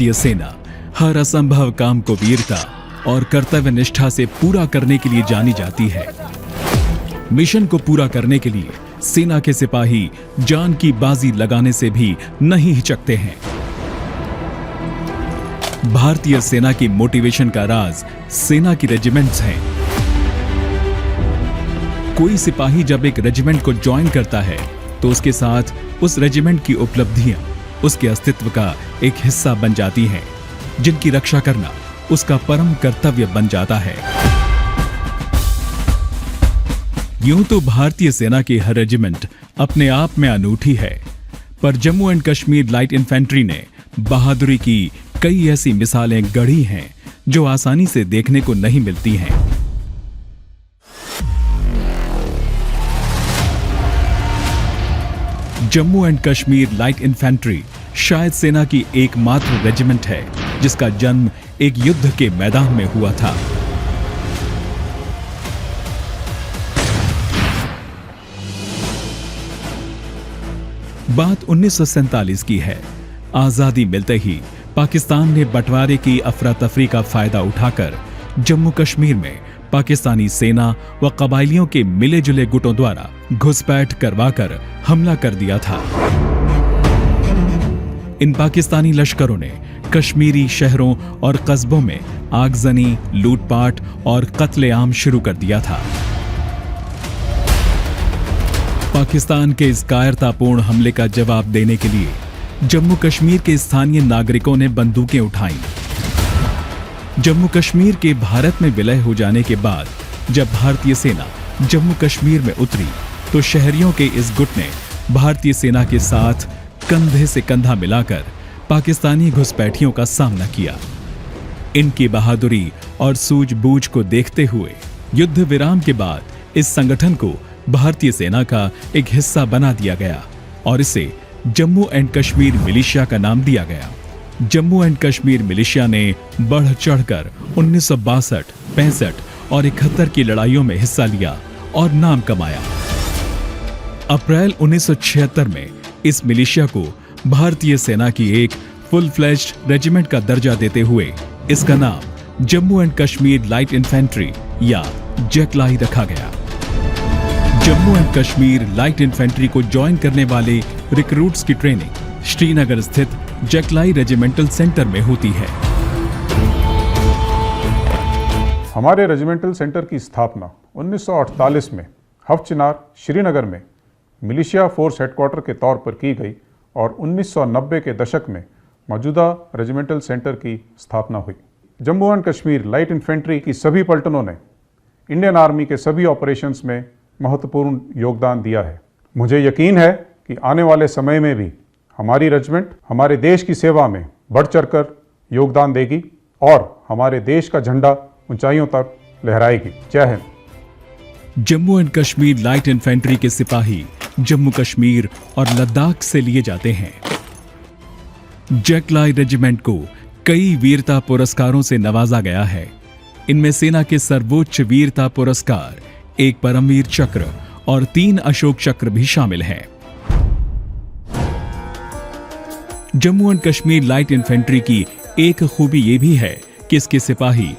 भारतीय सेना हर असंभव काम को वीरता और कर्तव्य निष्ठा से पूरा करने के लिए जानी जाती है। मिशन को पूरा करने के लिए सेना के सिपाही जान की बाजी लगाने से भी नहीं हिचकते हैं। भारतीय सेना की मोटिवेशन का राज सेना की रेजिमेंट्स हैं। कोई सिपाही जब एक रेजिमेंट को ज्वाइन करता है तो उसके साथ उस रेजिमेंट की उपलब्धियां उसके अस्तित्व का एक हिस्सा बन जाती हैं, जिनकी रक्षा करना उसका परम कर्तव्य बन जाता है। यूं तो भारतीय सेना की हर रेजिमेंट अपने आप में अनूठी है, पर Jammu and Kashmir light infantry ने बहादुरी की कई ऐसी मिसालें गढ़ी हैं जो आसानी से देखने को नहीं मिलती हैं। Jammu and Kashmir light infantry शायद सेना की एकमात्र रेजिमेंट है जिसका जन्म एक युद्ध के मैदान में हुआ था। बात 1947 की है। आजादी मिलते ही पाकिस्तान ने बंटवारे की अफरा तफरी का फायदा उठाकर जम्मू कश्मीर में पाकिस्तानी सेना व कबायलियों के मिले जुले गुटों द्वारा घुसपैठ करवाकर हमला कर दिया था। इन पाकिस्तानी लश्करों ने कश्मीरी शहरों और कस्बों में आगजनी, लूटपाट और कत्लेआम शुरू कर दिया था। पाकिस्तान के इस कायरतापूर्ण हमले का जवाब देने के लिए जम्मू कश्मीर के स्थानीय नागरिकों ने बंदूकें उठाईं। जम्मू कश्मीर के भारत में विलय हो जाने के बाद जब भारतीय सेना जम्मू कश्मीर में उतरी तो शहरियों के इस गुट ने भारतीय सेना के साथ कंधे से कंधा मिलाकर पाकिस्तानी घुसपैठियों का सामना किया। इनकी बहादुरी और सूझबूझ को देखते हुए युद्ध विराम के बाद इस संगठन को भारतीय सेना का एक हिस्सा बना दिया गया और इसे जम्मू एंड कश्मीर मिलिशिया का नाम दिया गया। जम्मू एंड कश्मीर मिलिशिया ने बढ़ चढ़कर 1962, 65 और 71 की लड़ाइयों में हिस्सा लिया और नाम कमाया। अप्रैल 1976 में इस मिलिशिया को भारतीय सेना की एक फुल फ्लेज्ड रेजिमेंट का दर्जा देते हुए इसका नाम Jammu and Kashmir light infantry या जैकलाई रखा गया। Jammu and Kashmir light infantry को ज्वाइन करने वाले रिक्रूट्स की ट्रेनिंग श्रीनगर स्थित जैकलाई रेजिमेंटल सेंटर में होती है। हमारे रेजिमेंटल सेंटर की स्थापना 1948 में हफ्चिनार श्रीनगर में मिलिशिया फोर्स हेडक्वार्टर के तौर पर की गई और 1990 के दशक में मौजूदा रेजिमेंटल सेंटर की स्थापना हुई। Jammu and Kashmir light infantry की सभी पलटनों ने इंडियन आर्मी के सभी ऑपरेशंस में महत्वपूर्ण योगदान दिया है। मुझे यकीन है कि आने वाले समय में भी हमारी रेजिमेंट हमारे देश की सेवा में बढ़ चढ़कर योगदान देगी और हमारे देश का झंडा ऊंचाइयों तक लहराएगी। जय Hind. Jammu and Kashmir light infantry के सिपाही जम्मू कश्मीर और लद्दाख से लिए जाते हैं। जैकलाई रेजिमेंट को कई वीरता पुरस्कारों से नवाजा गया है। इनमें सेना के सर्वोच्च वीरता पुरस्कार, एक परमवीर चक्र और 3 अशोक चक्र भी शामिल हैं। Jammu and Kashmir light infantry की एक खूबी यह भी है कि इसके सिपाही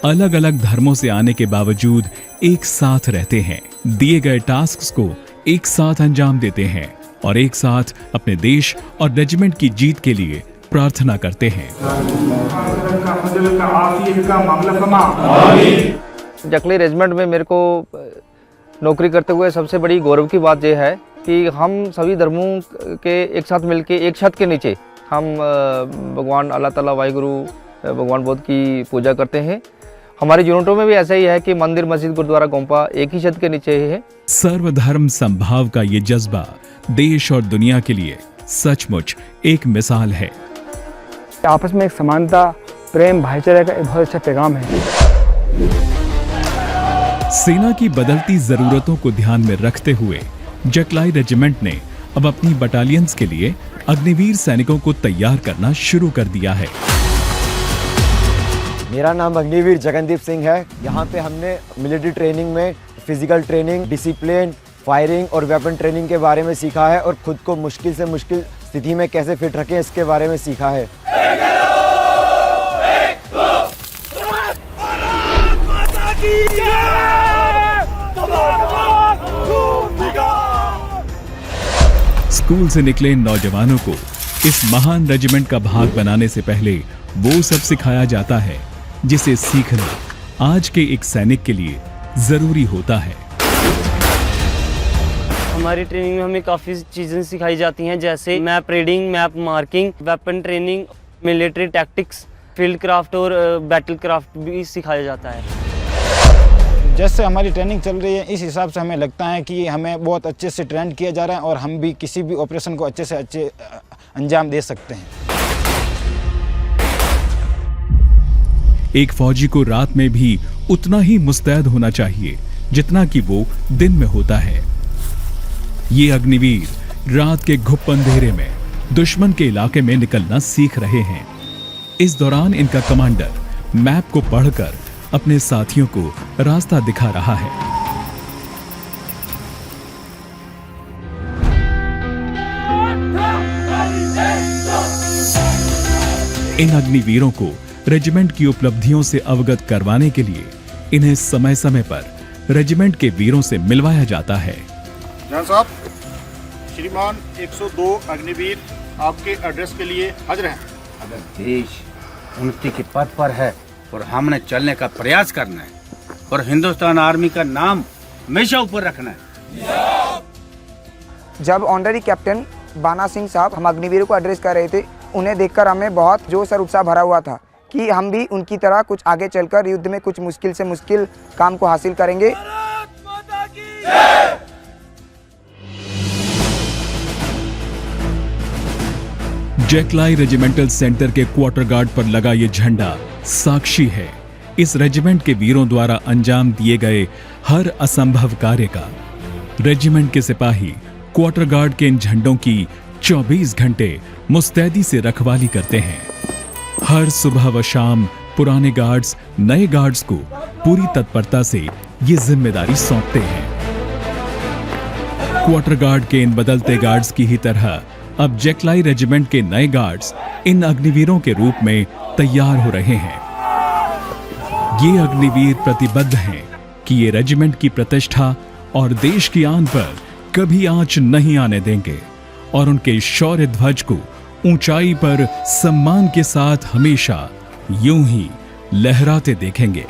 अलग अलग धर्मों से आने के बावजूद एक साथ रहते हैं, दिए गए टास्क्स को एक साथ अंजाम देते हैं और एक साथ अपने देश और रेजिमेंट की जीत के लिए प्रार्थना करते हैं। जैकलाई रेजिमेंट में मेरे को नौकरी करते हुए सबसे बड़ी गौरव की बात यह है कि हम सभी धर्मों के एक साथ मिलके एक छत के नीचे हम भगवान अल्लाह ताला वाहिगुरु भगवान बुद्ध की पूजा करते हैं। हमारी यूनिटों में भी ऐसा ही है कि मंदिर, मस्जिद, गुरुद्वारा, गोम्पा एक ही छत के नीचे है। सर्वधर्म संभाव का ये जज्बा देश और दुनिया के लिए सचमुच एक मिसाल है। आपस में एक समानता, प्रेम, भाईचारे का एक बहुत अच्छा पैगाम है। सेना की बदलती जरूरतों को ध्यान में रखते हुए जैकलाई रेजिमेंट ने अब अपनी बटालियंस के लिए अग्निवीर सैनिकों को तैयार करना शुरू कर दिया है। मेरा नाम अग्निवीर जगनदीप सिंह है। यहाँ पे हमने मिलिट्री ट्रेनिंग में फिजिकल ट्रेनिंग, डिसिप्लिन, फायरिंग और वेपन ट्रेनिंग के बारे में सीखा है और खुद को मुश्किल से मुश्किल स्थिति में कैसे फिट रखें इसके बारे में सीखा है। स्कूल से निकले नौजवानों को इस महान रेजिमेंट का भाग बनाने से पहले वो सब सिखाया जाता है जिसे सीखना आज के एक सैनिक के लिए जरूरी होता है। हमारी ट्रेनिंग में हमें काफ़ी चीज़ें सिखाई जाती हैं, जैसे map reading, map marking, weapon training, military tactics, field craft और बैटल क्राफ्ट भी सिखाया जाता है। जैसे हमारी ट्रेनिंग चल रही है, इस हिसाब से हमें लगता है कि हमें बहुत अच्छे से ट्रेन किया जा रहा है और हम भी किसी भी ऑपरेशन को अच्छे से अच्छे अंजाम दे सकते हैं। एक फौजी को रात में भी उतना ही मुस्तैद होना चाहिए जितना कि वो दिन में होता है। ये अग्निवीर रात के घुप अंधेरे में दुश्मन के इलाके में निकलना सीख रहे हैं। इस दौरान इनका कमांडर मैप को पढ़कर अपने साथियों को रास्ता दिखा रहा है। इन अग्निवीरों को रेजिमेंट की उपलब्धियों से अवगत करवाने के लिए इन्हें समय समय पर रेजिमेंट के वीरों से मिलवाया जाता है। जहां साहब, श्रीमान 102 अग्निवीर आपके एड्रेस के लिए हाजिर हैं। अगर देश उन्नति के पथ पर है और हमने चलने का प्रयास करना है और हिंदुस्तान आर्मी का नाम हमेशा ऊपर रखना है। जब ऑनररी कैप्टन बाना सिंह साहब हम अग्निवीरों को एड्रेस कर रहे थे, उन्हें देखकर हमें बहुत जोश और उत्साह भरा हुआ था कि हम भी उनकी तरह कुछ आगे चलकर युद्ध में कुछ मुश्किल से मुश्किल काम को हासिल करेंगे। जैकलाई रेजिमेंटल सेंटर के क्वार्टर गार्ड पर लगा ये झंडा साक्षी है इस रेजिमेंट के वीरों द्वारा अंजाम दिए गए हर असंभव कार्य का। रेजिमेंट के सिपाही क्वार्टर गार्ड के इन झंडों की 24 घंटे मुस्तैदी से रखवाली करते हैं। हर सुबह व शाम पुराने गार्ड्स नए गार्ड्स को पूरी तत्परता से ये जिम्मेदारी सौंपते हैं। क्वार्टर गार्ड के इन बदलते गार्ड्स की ही तरह अब जैकलाई रेजिमेंट के नए गार्ड्स इन अग्निवीरों के रूप में तैयार हो रहे हैं। ये अग्निवीर प्रतिबद्ध हैं कि ये रेजिमेंट की प्रतिष्ठा और देश की आन पर कभी आंच नहीं आने देंगे और उनके शौर्य ध्वज को ऊंचाई पर सम्मान के साथ हमेशा यूं ही लहराते देखेंगे।